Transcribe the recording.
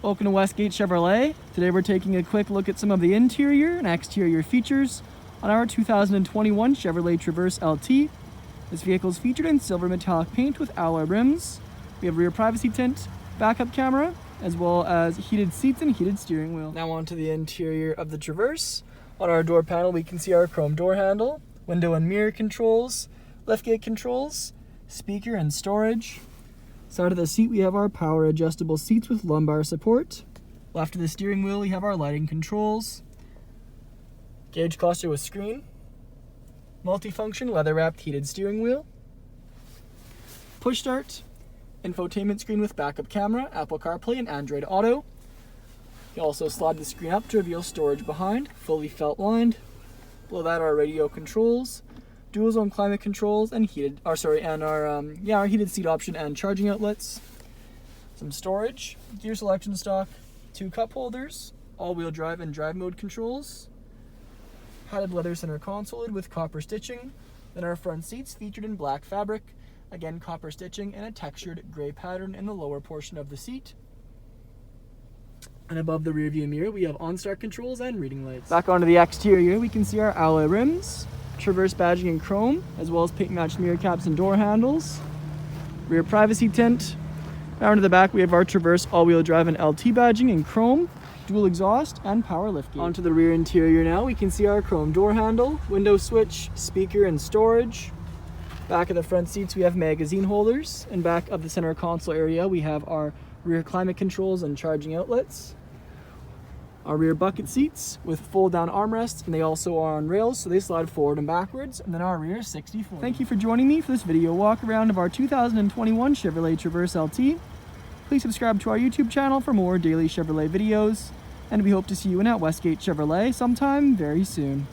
Welcome to Westgate Chevrolet. Today we're taking a quick look at some of the interior and exterior features on our 2021 Chevrolet Traverse LT. This vehicle is featured in silver metallic paint with alloy rims. We have rear privacy tint, backup camera, as well as heated seats and heated steering wheel. Now onto the interior of the Traverse. On our door panel we can see our chrome door handle, window and mirror controls, liftgate controls, speaker and storage. Side of the seat we have our power adjustable seats with lumbar support. Left of the steering wheel we have our lighting controls, gauge cluster with screen, multifunction leather wrapped heated steering wheel, push start, infotainment screen with backup camera, Apple CarPlay and Android Auto. You also slide the screen up to reveal storage behind, fully felt lined. Below that are radio controls, dual zone climate controls, and our heated seat option and charging outlets. Some storage, gear selection stock, 2 cup holders, all-wheel drive and drive mode controls, padded leather center console with copper stitching. Then our front seats featured in black fabric, again copper stitching and a textured gray pattern in the lower portion of the seat. And above the rear view mirror we have OnStart controls and reading lights. Back onto the exterior we can see our alloy rims, Traverse badging in chrome, as well as paint matched mirror caps and door handles, rear privacy tint. Down to the back we have our Traverse all-wheel drive and LT badging in chrome, dual exhaust and power liftgate. Onto the rear interior now we can see our chrome door handle, window switch, speaker and storage. Back of the front seats we have magazine holders, and back of the center console area we have our rear climate controls and charging outlets. Our rear bucket seats with fold down armrests, and they also are on rails so they slide forward and backwards, and then our rear 60/40. Thank you for joining me for this video walk around of our 2021 Chevrolet Traverse LT. Please subscribe to our YouTube channel for more daily Chevrolet videos, and we hope to see you in at Westgate Chevrolet sometime very soon.